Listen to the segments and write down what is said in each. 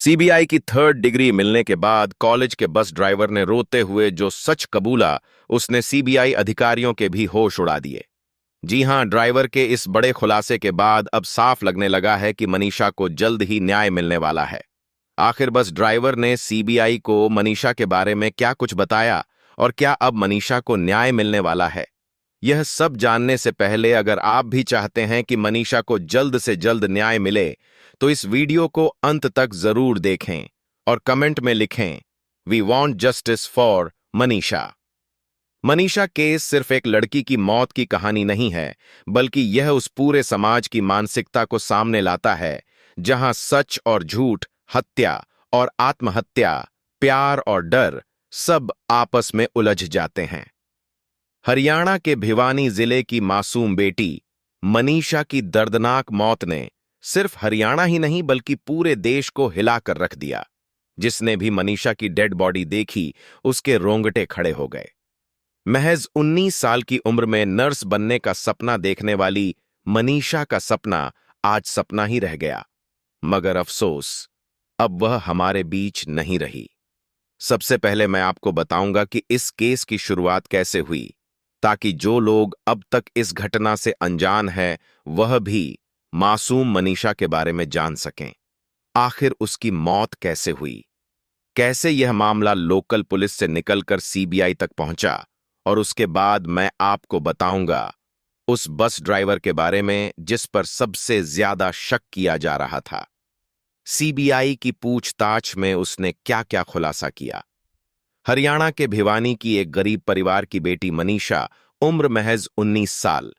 CBI की third degree मिलने के बाद कॉलेज के बस ड्राइवर ने रोते हुए जो सच कबूला, उसने सीबीआई अधिकारियों के भी होश उड़ा दिए। जी हां, ड्राइवर के इस बड़े खुलासे के बाद अब साफ लगने लगा है कि मनीषा को जल्द ही न्याय मिलने वाला है। आखिर बस ड्राइवर ने सीबीआई को मनीषा के बारे में क्या कुछ बताया और क्या अब मनीषा को न्याय मिलने वाला है? यह सब जानने से पहले अगर आप भी चाहते हैं कि मनीषा को जल्द से जल्द न्याय मिले, तो इस वीडियो को अंत तक जरूर देखें और कमेंट में लिखें, we want justice for Manisha. Manisha case सिर्फ एक लड़की की मौत की कहानी नहीं है, बल्कि यह उस पूरे समाज की मानसिकता को सामने लाता है जहां सच और झूठ, हत्या और आत्महत्या, प्यार और डर सब आपस में उलझ जाते हैं। हरियाणा के भिवानी जिले की मासूम बेटी मनीषा की दर्दनाक मौत ने सिर्फ हरियाणा ही नहीं बल्कि पूरे देश को हिलाकर रख दिया। जिसने भी मनीषा की डेड बॉडी देखी, उसके रोंगटे खड़े हो गए। महज 19 साल की उम्र में नर्स बनने का सपना देखने वाली मनीषा का सपना आज सपना ही रह गया। मगर अफसोस, अब वह हमारे बीच नहीं रही। सबसे पहले मैं आपको बताऊंगा कि इस केस की शुरुआत कैसे हुई, ताकि जो लोग अब तक इस घटना से अनजान हैं, वह भी मासूम मनीषा के बारे में जान सकें। आखिर उसकी मौत कैसे हुई, कैसे यह मामला लोकल पुलिस से निकलकर सीबीआई तक पहुंचा, और उसके बाद मैं आपको बताऊंगा उस बस ड्राइवर के बारे में जिस पर सबसे ज्यादा शक किया जा रहा था। सीबीआई की पूछताछ में उसने क्या क्या खुलासा किया। हरियाणा के भिवानी की एक गरीब परिवार की बेटी मनीषा, उम्र महज 19 साल,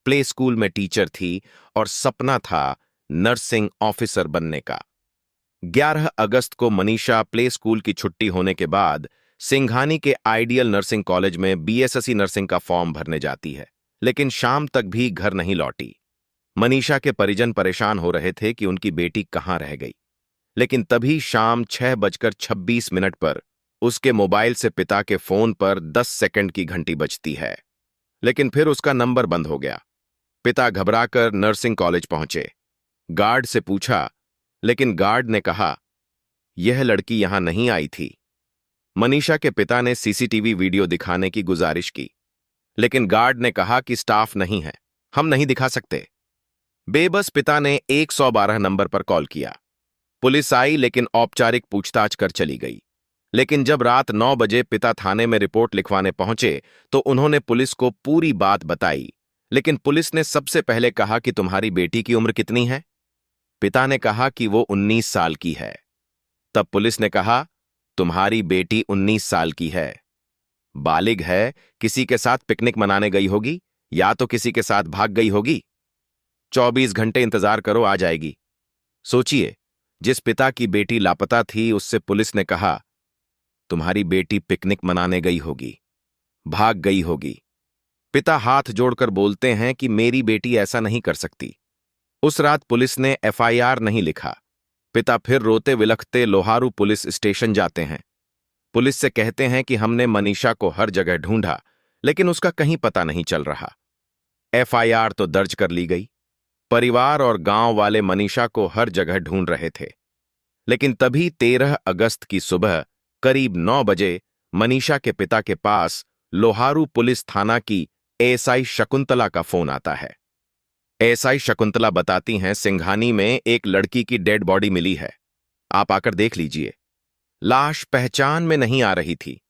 प्ले स्कूल में टीचर थी और सपना था नर्सिंग ऑफिसर बनने का। 11 अगस्त को मनीषा प्ले स्कूल की छुट्टी होने के बाद सिंघानी के आइडियल नर्सिंग कॉलेज में बीएसएससी नर्सिंग का फॉर्म भरने जाती है, लेकिन शाम तक भी घर नहीं लौटी। मनीषा के परिजन परेशान हो रहे थे कि उनकी बेटी कहां रह गई, लेकिन तभी शाम 6:26 पर उसके मोबाइल से पिता के फोन पर 10 सेकंड की घंटी बजती है, लेकिन फिर उसका नंबर बंद हो गया। पिता घबराकर नर्सिंग कॉलेज पहुंचे, गार्ड से पूछा, लेकिन गार्ड ने कहा यह लड़की यहां नहीं आई थी। मनीषा के पिता ने सीसीटीवी वीडियो दिखाने की गुजारिश की, लेकिन गार्ड ने कहा कि स्टाफ नहीं है, हम नहीं दिखा सकते। बेबस पिता ने 112 नंबर पर कॉल किया। पुलिस आई लेकिन औपचारिक पूछताछ कर चली गई। लेकिन जब रात 9 बजे पिता थाने में रिपोर्ट लिखवाने पहुंचे तो उन्होंने पुलिस को पूरी बात बताई, लेकिन पुलिस ने सबसे पहले कहा कि तुम्हारी बेटी की उम्र कितनी है? पिता ने कहा कि वो 19 साल की है। तब पुलिस ने कहा तुम्हारी बेटी 19 साल की है, बालिग है, किसी के साथ पिकनिक मनाने गई होगी या तो किसी के साथ भाग गई होगी। 24 घंटे इंतजार करो, आ जाएगी। सोचिए, जिस पिता की बेटी लापता थी उससे पुलिस ने कहा तुम्हारी बेटी पिकनिक मनाने गई होगी, भाग गई होगी। पिता हाथ जोड़कर बोलते हैं कि मेरी बेटी ऐसा नहीं कर सकती। उस रात पुलिस ने एफआईआर नहीं लिखा। पिता फिर रोते विलखते लोहारू पुलिस स्टेशन जाते हैं। पुलिस से कहते हैं कि हमने मनीषा को हर जगह ढूंढा, लेकिन उसका कहीं पता नहीं चल रहा। एफआईआर तो दर्ज कर ली गई। परिवार और गांव वाले मनीषा को हर जगह ढूंढ रहे थे, लेकिन तभी 13 अगस्त की सुबह करीब 9 बजे मनीषा के पिता के पास लोहारू पुलिस थाना की एएसआई शकुंतला का फोन आता है। एएसआई शकुंतला बताती हैं सिंघानी में एक लड़की की डेड बॉडी मिली है, आप आकर देख लीजिए। लाश पहचान में नहीं आ रही थी,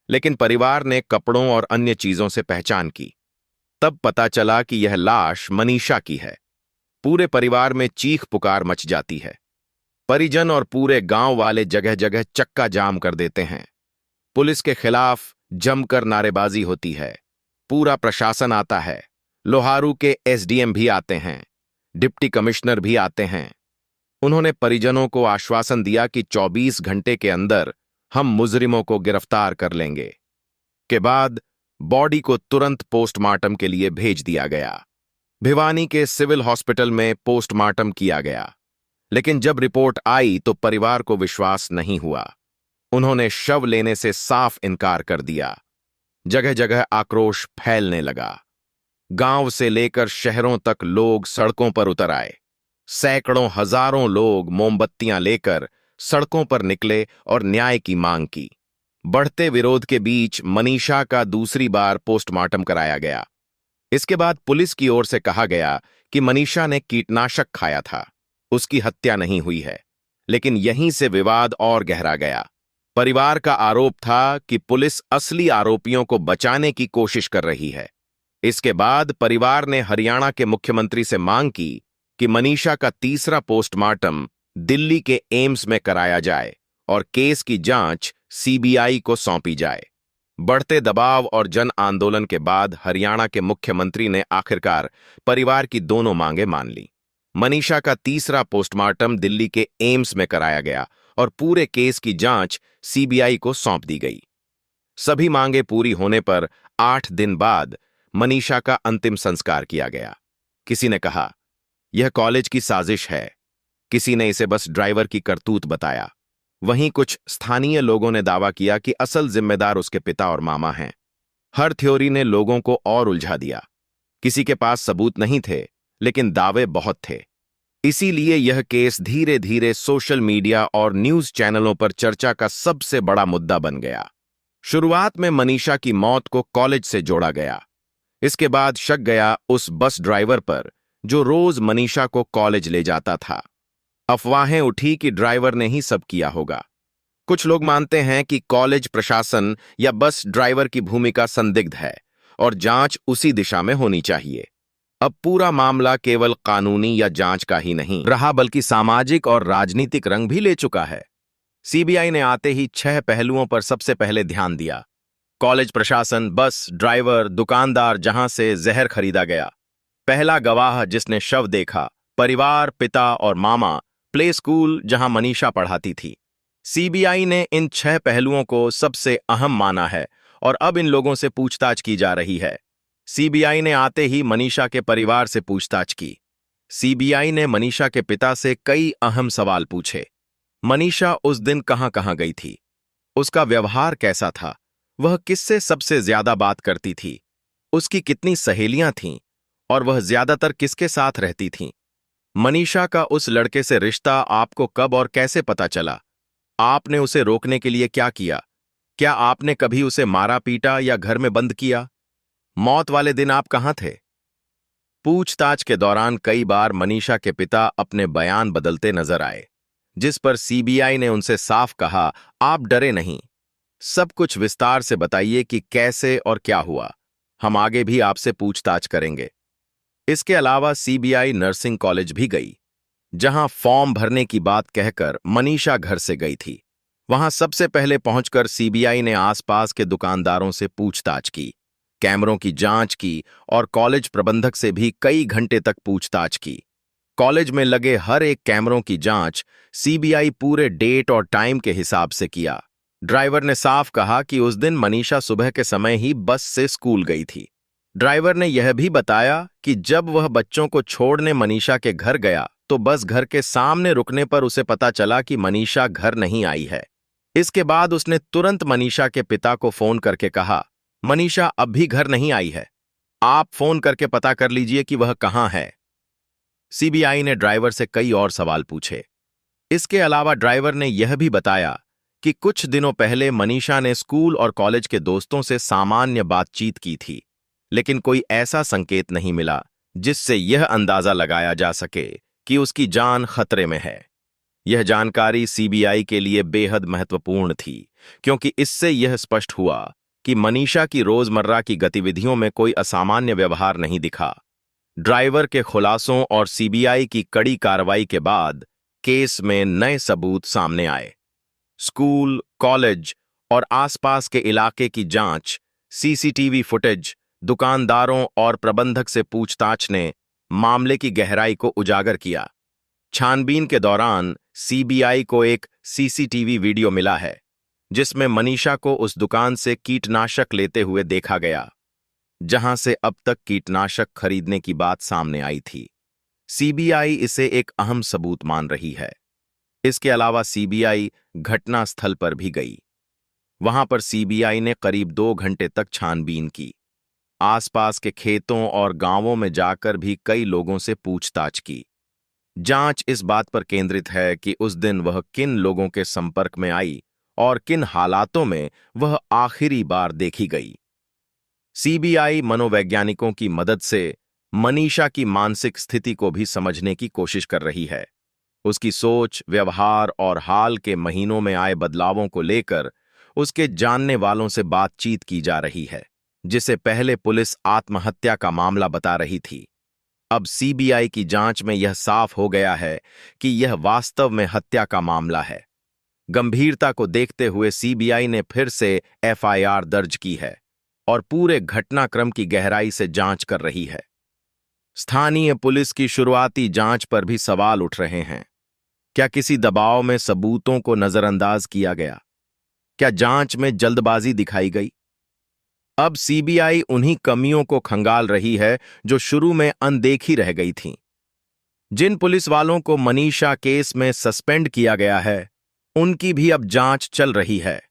लेकिन परिवार ने कपड़ों और अन्य चीजों से पहचान की। तब पता चला कि यह लाश मनीषा की है। पूरे परिवार में चीख पुकार मच जाती है। परिजन और पूरे गांव वाले जगह जगह चक्का जाम कर देते हैं। पुलिस के खिलाफ जमकर नारेबाजी होती है। पूरा प्रशासन आता है। लोहारू के एसडीएम भी आते हैं, डिप्टी कमिश्नर भी आते हैं। उन्होंने परिजनों को आश्वासन दिया कि 24 घंटे के अंदर हम मुजरिमों को गिरफ्तार कर लेंगे। के बाद बॉडी को तुरंत पोस्टमार्टम के लिए भेज दिया गया। भिवानी के सिविल हॉस्पिटल में पोस्टमार्टम किया गया, लेकिन जब रिपोर्ट आई तो परिवार को विश्वास नहीं हुआ। उन्होंने शव लेने से साफ इनकार कर दिया। जगह जगह आक्रोश फैलने लगा। गांव से लेकर शहरों तक लोग सड़कों पर उतर आए। सैकड़ों हजारों लोग मोमबत्तियां लेकर सड़कों पर निकले और न्याय की मांग की। बढ़ते विरोध के बीच मनीषा का दूसरी बार पोस्टमार्टम कराया गया। इसके बाद पुलिस की ओर से कहा गया कि मनीषा ने कीटनाशक खाया था, उसकी हत्या नहीं हुई है। लेकिन यहीं से विवाद और गहरा गया। परिवार का आरोप था कि पुलिस असली आरोपियों को बचाने की कोशिश कर रही है। इसके बाद परिवार ने हरियाणा के मुख्यमंत्री से मांग की कि मनीषा का तीसरा पोस्टमार्टम दिल्ली के एम्स में कराया जाए और केस की जांच सीबीआई को सौंपी जाए। बढ़ते दबाव और जन आंदोलन के बाद हरियाणा के मुख्यमंत्री ने आखिरकार परिवार की दोनों मांगें मान ली। मनीषा का तीसरा पोस्टमार्टम दिल्ली के एम्स में कराया गया और पूरे केस की जांच सीबीआई को सौंप दी गई। सभी मांगें पूरी होने पर 8 दिन बाद मनीषा का अंतिम संस्कार किया गया। किसी ने कहा, यह कॉलेज की साजिश है। किसी ने इसे बस ड्राइवर की करतूत बताया। वहीं कुछ स्थानीय लोगों ने दावा किया कि असल जिम्मेदार उसके पिता और मामा हैं। हर थ्योरी ने लोगों को और उलझा दिया। किसी के पास सबूत नहीं थे, लेकिन दावे बहुत थे। इसीलिए यह केस धीरे धीरे सोशल मीडिया और न्यूज चैनलों पर चर्चा का सबसे बड़ा मुद्दा बन गया। शुरुआत में मनीषा की मौत को कॉलेज से जोड़ा गया। इसके बाद शक गया उस बस ड्राइवर पर जो रोज मनीषा को कॉलेज ले जाता था। अफवाहें उठी कि ड्राइवर ने ही सब किया होगा। कुछ लोग मानते हैं कि कॉलेज प्रशासन या बस ड्राइवर की भूमिका संदिग्ध है और जांच उसी दिशा में होनी चाहिए। अब पूरा मामला केवल कानूनी या जांच का ही नहीं रहा, बल्कि सामाजिक और राजनीतिक रंग भी ले चुका है। सीबीआई ने आते ही 6 पहलुओं पर सबसे पहले ध्यान दिया। कॉलेज प्रशासन, बस ड्राइवर, दुकानदार जहां से जहर खरीदा गया, पहला गवाह जिसने शव देखा, परिवार, पिता और मामा, प्ले स्कूल जहां मनीषा पढ़ाती थी। सीबीआई ने इन 6 पहलुओं को सबसे अहम माना है और अब इन लोगों से पूछताछ की जा रही है। सीबीआई ने आते ही मनीषा के परिवार से पूछताछ की। सीबीआई ने मनीषा के पिता से कई अहम सवाल पूछे। मनीषा उस दिन कहां गई थी? उसका व्यवहार कैसा था? वह किससे सबसे ज्यादा बात करती थी? उसकी कितनी सहेलियां थीं? और वह ज्यादातर किसके साथ रहती थीं? मनीषा का उस लड़के से रिश्ता आपको कब और कैसे पता चला? आपने उसे रोकने के लिए क्या किया? क्या आपने कभी उसे मारा पीटा या घर में बंद किया? मौत वाले दिन आप कहां थे? पूछताछ के दौरान कई बार मनीषा के पिता अपने बयान बदलते नजर आए, जिस पर सीबीआई ने उनसे साफ कहा, आप डरे नहीं, सब कुछ विस्तार से बताइए कि कैसे और क्या हुआ। हम आगे भी आपसे पूछताछ करेंगे। इसके अलावा सीबीआई नर्सिंग कॉलेज भी गई, जहां फॉर्म भरने की बात कहकर मनीषा घर से गई थी। वहां सबसे पहले पहुंचकर सीबीआई ने आसपास के दुकानदारों से पूछताछ की, कैमरों की जांच की और कॉलेज प्रबंधक से भी कई घंटे तक पूछताछ की। कॉलेज में लगे हर एक कैमरों की जांच सीबीआई पूरे डेट और टाइम के हिसाब से किया। ड्राइवर ने साफ कहा कि उस दिन मनीषा सुबह के समय ही बस से स्कूल गई थी। ड्राइवर ने यह भी बताया कि जब वह बच्चों को छोड़ने मनीषा के घर गया तो बस घर के सामने रुकने पर उसे पता चला कि मनीषा घर नहीं आई है। इसके बाद उसने तुरंत मनीषा के पिता को फोन करके कहा, मनीषा अब भी घर नहीं आई है, आप फोन करके पता कर लीजिए कि वह कहां है। सीबीआई ने ड्राइवर से कई और सवाल पूछे। इसके अलावा ड्राइवर ने यह भी बताया कि कुछ दिनों पहले मनीषा ने स्कूल और कॉलेज के दोस्तों से सामान्य बातचीत की थी, लेकिन कोई ऐसा संकेत नहीं मिला जिससे यह अंदाजा लगाया जा सके कि उसकी जान खतरे में है। यह जानकारी सीबीआई के लिए बेहद महत्वपूर्ण थी, क्योंकि इससे यह स्पष्ट हुआ कि मनीषा की रोजमर्रा की गतिविधियों में कोई असामान्य व्यवहार नहीं दिखा। ड्राइवर के खुलासों और सीबीआई की कड़ी कार्रवाई के बाद केस में नए सबूत सामने आए। स्कूल, कॉलेज और आसपास के इलाके की जांच, सीसीटीवी फुटेज, दुकानदारों और प्रबंधक से पूछताछ ने मामले की गहराई को उजागर किया। छानबीन के दौरान सीबीआई को एक सीसीटीवी वीडियो मिला है, जिसमें मनीषा को उस दुकान से कीटनाशक लेते हुए देखा गया, जहां से अब तक कीटनाशक खरीदने की बात सामने आई थी। सीबीआई इसे एक अहम सबूत मान रही है। इसके अलावा सीबीआई घटनास्थल पर भी गई। वहां पर सीबीआई ने करीब 2 घंटे तक छानबीन की। आसपास के खेतों और गांवों में जाकर भी कई लोगों से पूछताछ की। जांच इस बात पर केंद्रित है कि उस दिन वह किन लोगों के संपर्क में आई और किन हालातों में वह आखिरी बार देखी गई। सीबीआई मनोवैज्ञानिकों की मदद से मनीषा की मानसिक स्थिति को भी समझने की कोशिश कर रही है। उसकी सोच, व्यवहार और हाल के महीनों में आए बदलावों को लेकर उसके जानने वालों से बातचीत की जा रही है, जिसे पहले पुलिस आत्महत्या का मामला बता रही थी। अब सीबीआई की जांच में यह साफ हो गया है कि यह वास्तव में हत्या का मामला है। गंभीरता को देखते हुए सीबीआई ने फिर से एफआईआर दर्ज की है और पूरे घटनाक्रम की गहराई से जांच कर रही है। स्थानीय पुलिस की शुरुआती जांच पर भी सवाल उठ रहे हैं। क्या किसी दबाव में सबूतों को नजरअंदाज किया गया? क्या जांच में जल्दबाजी दिखाई गई? अब सीबीआई उन्हीं कमियों को खंगाल रही है जो शुरू में अनदेखी रह गई थीं। जिन पुलिस वालों को मनीषा केस में सस्पेंड किया गया है, उनकी भी अब जांच चल रही है।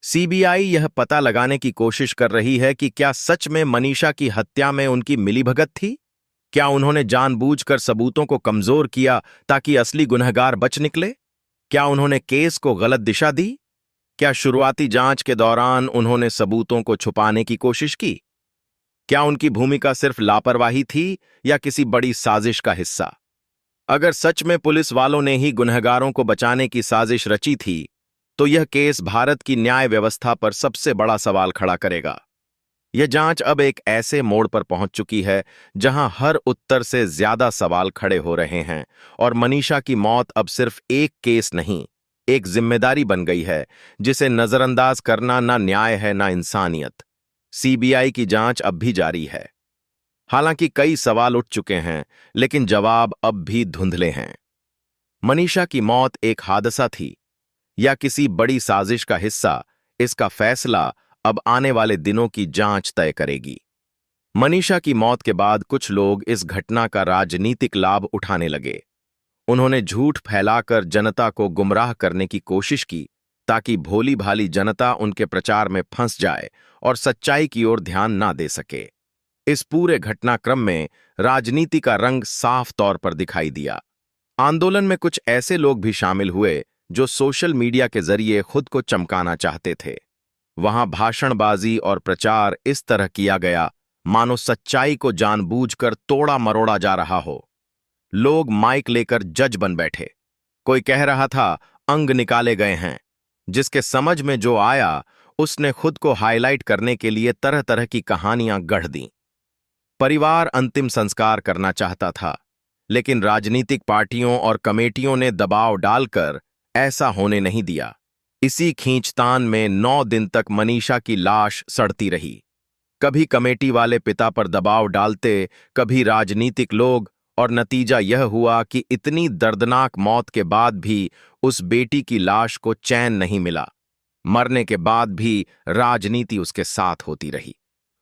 सीबीआई यह पता लगाने की कोशिश कर रही है कि क्या सच में मनीषा की हत्या में उनकी मिलीभगत थी? क्या उन्होंने जानबूझकर सबूतों को कमजोर किया ताकि असली गुनहगार बच निकले? क्या उन्होंने केस को गलत दिशा दी? क्या शुरुआती जांच के दौरान उन्होंने सबूतों को छुपाने की कोशिश की? क्या उनकी भूमिका सिर्फ लापरवाही थी या किसी बड़ी साजिश का हिस्सा? अगर सच में पुलिस वालों ने ही गुनहगारों को बचाने की साजिश रची थी, तो यह केस भारत की न्याय व्यवस्था पर सबसे बड़ा सवाल खड़ा करेगा। यह जांच अब एक ऐसे मोड़ पर पहुंच चुकी है जहां हर उत्तर से ज्यादा सवाल खड़े हो रहे हैं और मनीषा की मौत अब सिर्फ एक केस नहीं, एक जिम्मेदारी बन गई है जिसे नजरअंदाज करना ना न्याय है ना इंसानियत। सीबीआई की जांच अब भी जारी है। हालांकि कई सवाल उठ चुके हैं, लेकिन जवाब अब भी धुंधले हैं। मनीषा की मौत एक हादसा थी या किसी बड़ी साजिश का हिस्सा, इसका फैसला अब आने वाले दिनों की जांच तय करेगी। मनीषा की मौत के बाद कुछ लोग इस घटना का राजनीतिक लाभ उठाने लगे। उन्होंने झूठ फैलाकर जनता को गुमराह करने की कोशिश की ताकि भोली भाली जनता उनके प्रचार में फंस जाए और सच्चाई की ओर ध्यान ना दे सके। इस पूरे घटनाक्रम में राजनीति का रंग साफ तौर पर दिखाई दिया। आंदोलन में कुछ ऐसे लोग भी शामिल हुए जो सोशल मीडिया के जरिए खुद को चमकाना चाहते थे। वहां भाषणबाजी और प्रचार इस तरह किया गया मानो सच्चाई को जानबूझकर तोड़ा मरोड़ा जा रहा हो। लोग माइक लेकर जज बन बैठे। कोई कह रहा था अंग निकाले गए हैं। जिसके समझ में जो आया उसने खुद को हाईलाइट करने के लिए तरह तरह की कहानियां गढ़ दी। परिवार अंतिम संस्कार करना चाहता था, लेकिन राजनीतिक पार्टियों और कमेटियों ने दबाव डालकर ऐसा होने नहीं दिया। इसी खींचतान में 9 दिन तक मनीषा की लाश सड़ती रही। कभी कमेटी वाले पिता पर दबाव डालते, कभी राजनीतिक लोग, और नतीजा यह हुआ कि इतनी दर्दनाक मौत के बाद भी उस बेटी की लाश को चैन नहीं मिला। मरने के बाद भी राजनीति उसके साथ होती रही।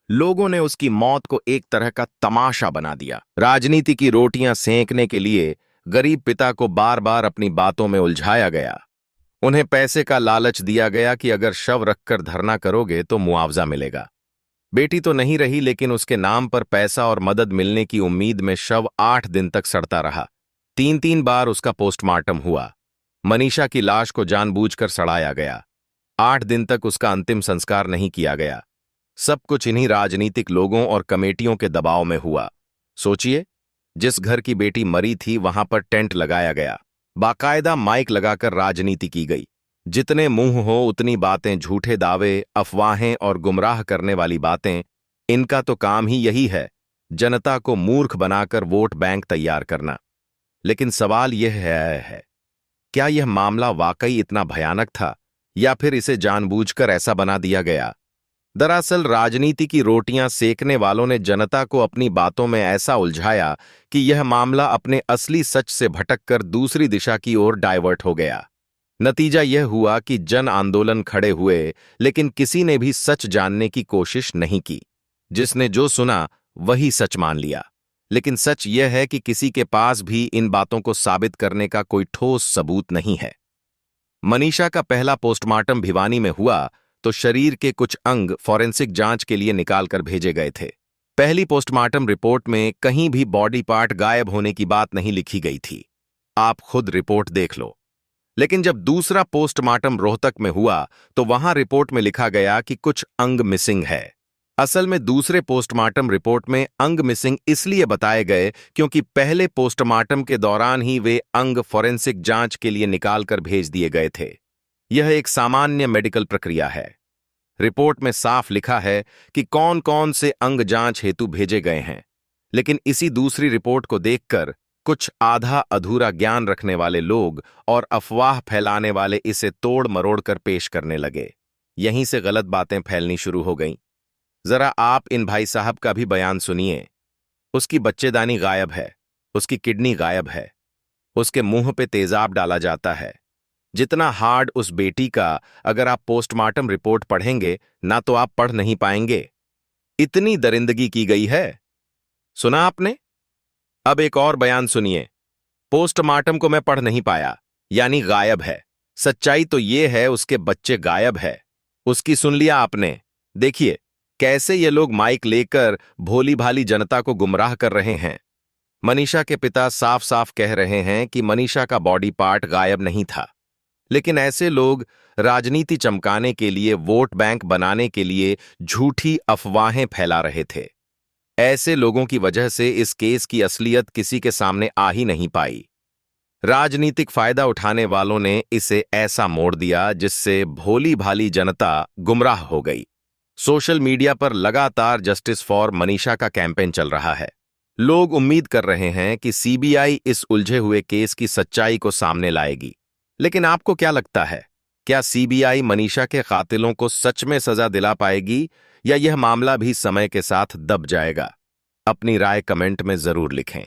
लोगों ने उसकी मौत को एक तरह का तमाशा बना दिया। राजनीति की रोटियां सेंकने के लिए गरीब पिता को बार बार अपनी बातों में उलझाया गया। उन्हें पैसे का लालच दिया गया कि अगर शव रखकर धरना करोगे तो मुआवजा मिलेगा। बेटी तो नहीं रही, लेकिन उसके नाम पर पैसा और मदद मिलने की उम्मीद में शव 8 दिन तक सड़ता रहा। 3-3 बार उसका पोस्टमार्टम हुआ। मनीषा की लाश को जानबूझकर सड़ाया गया। 8 दिन तक उसका अंतिम संस्कार नहीं किया गया। सब कुछ इन्हीं राजनीतिक लोगों और कमेटियों के दबाव में हुआ। सोचिए, जिस घर की बेटी मरी थी वहां पर टेंट लगाया गया, बाकायदा माइक लगाकर राजनीति की गई। जितने मुंह हो उतनी बातें, झूठे दावे, अफवाहें और गुमराह करने वाली बातें। इनका तो काम ही यही है, जनता को मूर्ख बनाकर वोट बैंक तैयार करना। लेकिन सवाल यह है, क्या यह मामला वाकई इतना भयानक था या फिर इसे जानबूझकर ऐसा बना दिया गया? दरअसल राजनीति की रोटियां सेकने वालों ने जनता को अपनी बातों में ऐसा उलझाया कि यह मामला अपने असली सच से भटककर दूसरी दिशा की ओर डाइवर्ट हो गया। नतीजा यह हुआ कि जन आंदोलन खड़े हुए, लेकिन किसी ने भी सच जानने की कोशिश नहीं की। जिसने जो सुना वही सच मान लिया। लेकिन सच यह है कि किसी के पास भी इन बातों को साबित करने का कोई ठोस सबूत नहीं है। मनीषा का पहला पोस्टमार्टम भिवानी में हुआ तो शरीर के कुछ अंग फॉरेंसिक जांच के लिए निकालकर भेजे गए थे। पहली पोस्टमार्टम रिपोर्ट में कहीं भी बॉडी पार्ट गायब होने की बात नहीं लिखी गई थी। आप खुद रिपोर्ट देख लो। लेकिन जब दूसरा पोस्टमार्टम रोहतक में हुआ तो वहां रिपोर्ट में लिखा गया कि कुछ अंग मिसिंग है। असल में दूसरे पोस्टमार्टम रिपोर्ट में अंग मिसिंग इसलिए बताए गए क्योंकि पहले पोस्टमार्टम के दौरान ही वे अंग फॉरेंसिक जांच के लिए निकालकर भेज दिए गए थे। यह एक सामान्य मेडिकल प्रक्रिया है। रिपोर्ट में साफ लिखा है कि कौन कौन से अंग जांच हेतु भेजे गए हैं, लेकिन इसी दूसरी रिपोर्ट को देखकर कुछ आधा अधूरा ज्ञान रखने वाले लोग और अफवाह फैलाने वाले इसे तोड़ मरोड़ कर पेश करने लगे। यहीं से गलत बातें फैलनी शुरू हो गईं। जरा आप इन भाई साहब का भी बयान सुनिए। उसकी बच्चेदानी गायब है, उसकी किडनी गायब है, उसके मुंह पे तेजाब डाला जाता है। जितना हार्ड उस बेटी का, अगर आप पोस्टमार्टम रिपोर्ट पढ़ेंगे ना तो आप पढ़ नहीं पाएंगे। इतनी दरिंदगी की गई है। सुना आपने? अब एक और बयान सुनिए। पोस्टमार्टम को मैं पढ़ नहीं पाया, यानी गायब है। सच्चाई तो यह है उसके बच्चे गायब है। उसकी सुन लिया आपने? देखिए कैसे ये लोग माइक लेकर भोली भाली जनता को गुमराह कर रहे हैं। मनीषा के पिता साफ साफ कह रहे हैं कि मनीषा का बॉडी पार्ट गायब नहीं था, लेकिन ऐसे लोग राजनीति चमकाने के लिए, वोट बैंक बनाने के लिए झूठी अफवाहें फैला रहे थे। ऐसे लोगों की वजह से इस केस की असलियत किसी के सामने आ ही नहीं पाई। राजनीतिक फायदा उठाने वालों ने इसे ऐसा मोड़ दिया जिससे भोली भाली जनता गुमराह हो गई। सोशल मीडिया पर लगातार जस्टिस फॉर मनीषा का कैंपेन चल रहा है। लोग उम्मीद कर रहे हैं कि सीबीआई इस उलझे हुए केस की सच्चाई को सामने लाएगी। लेकिन आपको क्या लगता है, क्या सीबीआई मनीषा के कातिलों को सच में सजा दिला पाएगी या यह मामला भी समय के साथ दब जाएगा? अपनी राय कमेंट में जरूर लिखें।